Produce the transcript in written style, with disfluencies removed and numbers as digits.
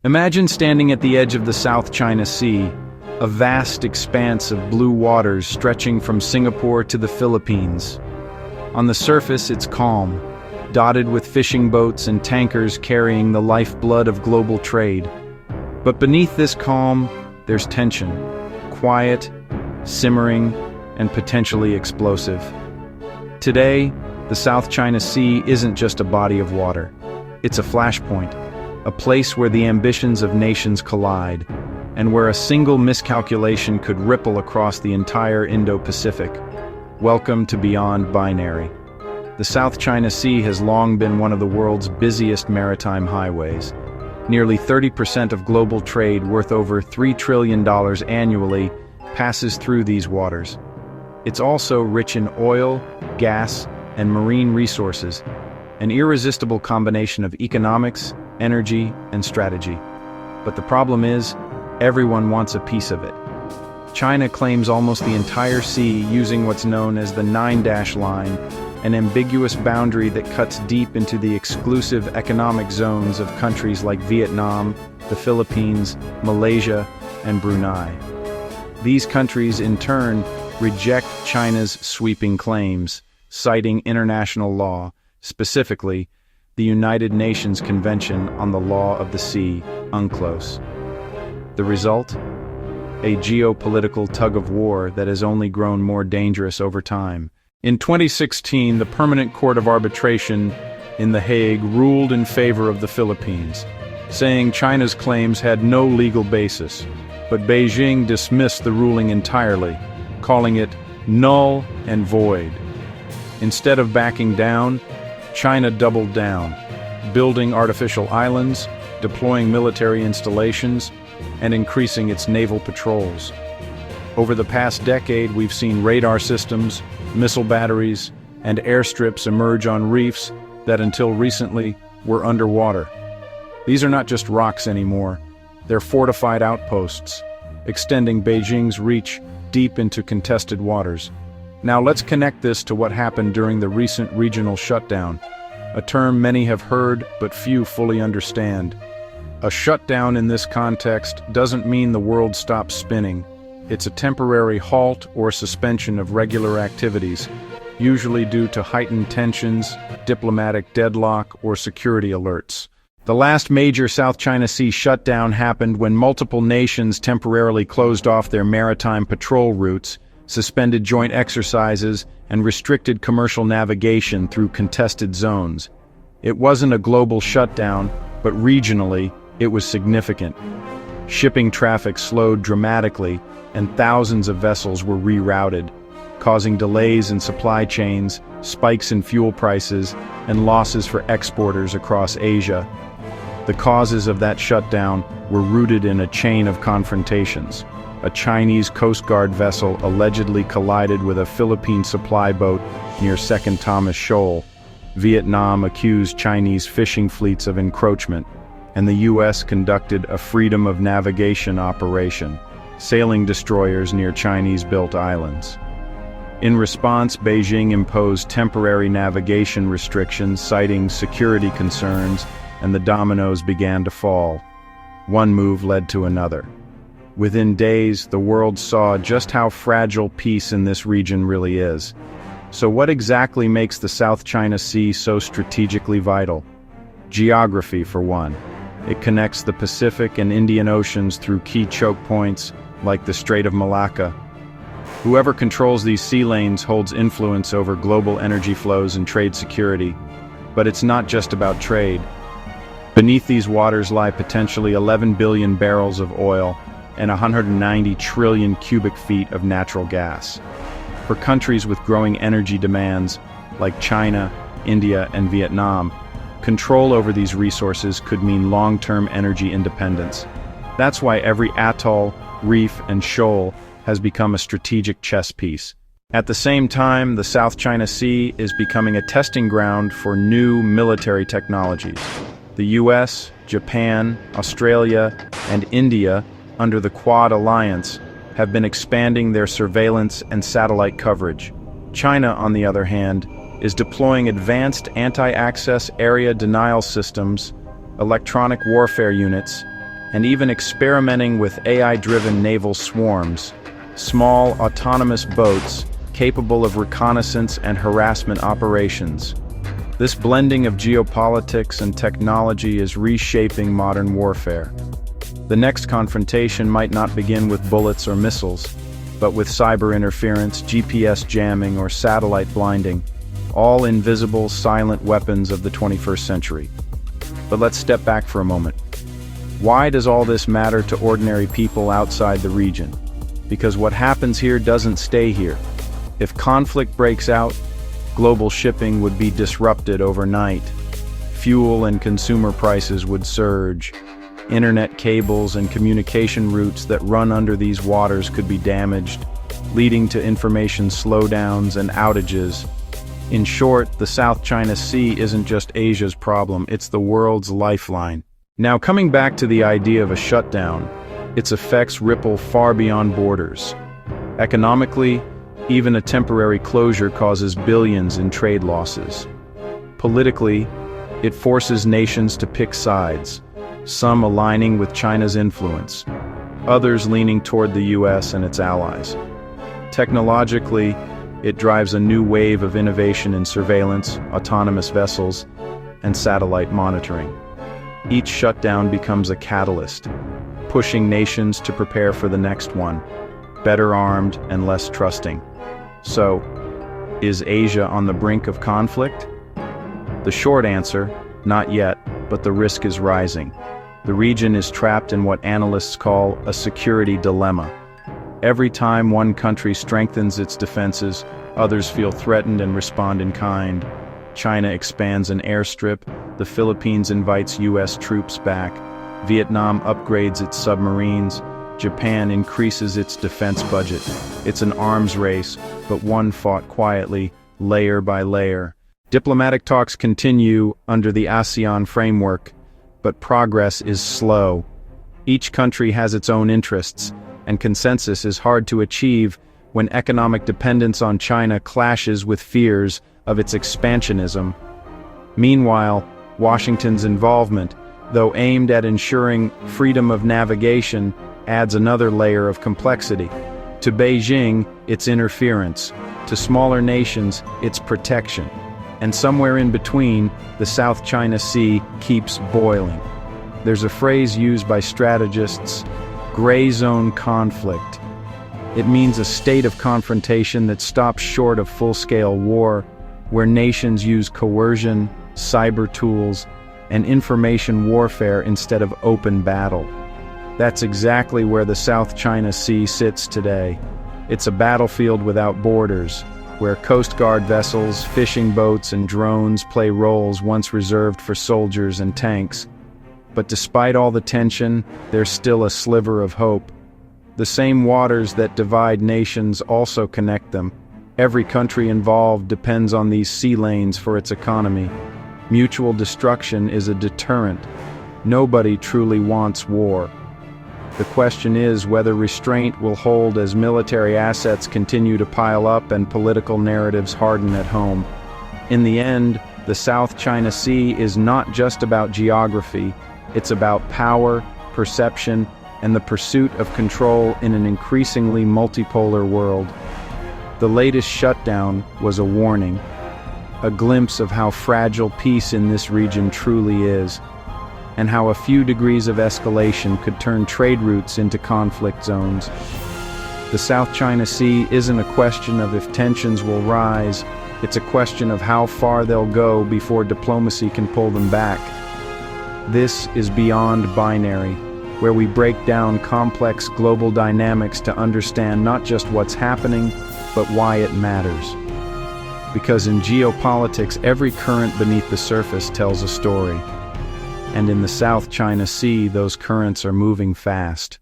Imagine standing at the edge of the South China Sea, a vast expanse of blue waters stretching from Singapore to the Philippines. On the surface, it's calm, dotted with fishing boats and tankers carrying the lifeblood of global trade. But beneath this calm, there's tension, quiet, simmering, and potentially explosive. Today, the South China Sea isn't just a body of water. It's a flashpoint, a place where the ambitions of nations collide, and where a single miscalculation could ripple across the entire Indo-Pacific. Welcome to Beyond Binary. The South China Sea has long been one of the world's busiest maritime highways. Nearly 30% of global trade, worth over $3 trillion annually, passes through these waters. It's also rich in oil, gas, and marine resources, an irresistible combination of economics, energy, and strategy. But the problem is, everyone wants a piece of it. China claims almost the entire sea using what's known as the Nine-Dash Line, an ambiguous boundary that cuts deep into the exclusive economic zones of countries like Vietnam, the Philippines, Malaysia, and Brunei. These countries, in turn, reject China's sweeping claims, citing international law, specifically the United Nations Convention on the Law of the Sea, UNCLOS. The result? A geopolitical tug-of-war that has only grown more dangerous over time. In 2016, the Permanent Court of Arbitration in The Hague ruled in favor of the Philippines, saying China's claims had no legal basis, but Beijing dismissed the ruling entirely, calling it null and void. Instead of backing down, China doubled down, building artificial islands, deploying military installations, and increasing its naval patrols. Over the past decade, we've seen radar systems, missile batteries, and airstrips emerge on reefs that until recently were underwater. These are not just rocks anymore, they're fortified outposts, extending Beijing's reach deep into contested waters. Now let's connect this to what happened during the recent regional shutdown, a term many have heard but few fully understand. A shutdown in this context doesn't mean the world stops spinning. It's a temporary halt or suspension of regular activities, usually due to heightened tensions, diplomatic deadlock, or security alerts. The last major South China Sea shutdown happened when multiple nations temporarily closed off their maritime patrol routes, suspended joint exercises, and restricted commercial navigation through contested zones. It wasn't a global shutdown, but regionally, it was significant. Shipping traffic slowed dramatically, and thousands of vessels were rerouted, causing delays in supply chains, spikes in fuel prices, and losses for exporters across Asia. The causes of that shutdown were rooted in a chain of confrontations. A Chinese Coast Guard vessel allegedly collided with a Philippine supply boat near Second Thomas Shoal. Vietnam accused Chinese fishing fleets of encroachment, and the U.S. conducted a freedom of navigation operation, sailing destroyers near Chinese-built islands. In response, Beijing imposed temporary navigation restrictions, citing security concerns, and the dominoes began to fall. One move led to another. Within days, the world saw just how fragile peace in this region really is. So what exactly makes the South China Sea so strategically vital? Geography, for one. It connects the Pacific and Indian Oceans through key choke points like the Strait of Malacca. Whoever controls these sea lanes holds influence over global energy flows and trade security. But it's not just about trade. Beneath these waters lie potentially 11 billion barrels of oil and 190 trillion cubic feet of natural gas. For countries with growing energy demands, like China, India, and Vietnam, control over these resources could mean long-term energy independence. That's why every atoll, reef, and shoal has become a strategic chess piece. At the same time, the South China Sea is becoming a testing ground for new military technologies. The US, Japan, Australia, and India, under the Quad Alliance, have been expanding their surveillance and satellite coverage. China, on the other hand, is deploying advanced anti-access area denial systems, electronic warfare units, and even experimenting with AI-driven naval swarms, small autonomous boats capable of reconnaissance and harassment operations. This blending of geopolitics and technology is reshaping modern warfare. The next confrontation might not begin with bullets or missiles, but with cyber interference, GPS jamming, or satellite blinding, all invisible, silent weapons of the 21st century. But let's step back for a moment. Why does all this matter to ordinary people outside the region? Because what happens here doesn't stay here. If conflict breaks out, global shipping would be disrupted overnight. Fuel and consumer prices would surge. Internet cables and communication routes that run under these waters could be damaged, leading to information slowdowns and outages. In short, the South China Sea isn't just Asia's problem, it's the world's lifeline. Now, coming back to the idea of a shutdown, its effects ripple far beyond borders. Economically, even a temporary closure causes billions in trade losses. Politically, it forces nations to pick sides, some aligning with China's influence, others leaning toward the US and its allies. Technologically, it drives a new wave of innovation in surveillance, autonomous vessels, and satellite monitoring. Each shutdown becomes a catalyst, pushing nations to prepare for the next one, better armed and less trusting. So, is Asia on the brink of conflict? The short answer, not yet, but the risk is rising. The region is trapped in what analysts call a security dilemma. Every time one country strengthens its defenses, others feel threatened and respond in kind. China expands an airstrip, the Philippines invites US troops back, Vietnam upgrades its submarines, Japan increases its defense budget. It's an arms race, but one fought quietly, layer by layer. Diplomatic talks continue under the ASEAN framework, but progress is slow. Each country has its own interests, and consensus is hard to achieve when economic dependence on China clashes with fears of its expansionism. Meanwhile, Washington's involvement, though aimed at ensuring freedom of navigation, adds another layer of complexity. To Beijing, it's interference. To smaller nations, it's protection. And somewhere in between, the South China Sea keeps boiling. There's a phrase used by strategists, gray zone conflict. It means a state of confrontation that stops short of full-scale war, where nations use coercion, cyber tools, and information warfare instead of open battle. That's exactly where the South China Sea sits today. It's a battlefield without borders, where Coast Guard vessels, fishing boats, and drones play roles once reserved for soldiers and tanks. But despite all the tension, there's still a sliver of hope. The same waters that divide nations also connect them. Every country involved depends on these sea lanes for its economy. Mutual destruction is a deterrent. Nobody truly wants war. The question is whether restraint will hold as military assets continue to pile up and political narratives harden at home. In the end, the South China Sea is not just about geography, it's about power, perception, and the pursuit of control in an increasingly multipolar world. The latest shutdown was a warning, a glimpse of how fragile peace in this region truly is, and how a few degrees of escalation could turn trade routes into conflict zones. The South China Sea isn't a question of if tensions will rise, it's a question of how far they'll go before diplomacy can pull them back. This is Beyond Binary, where we break down complex global dynamics to understand not just what's happening, but why it matters. Because in geopolitics, every current beneath the surface tells a story. And in the South China Sea, those currents are moving fast.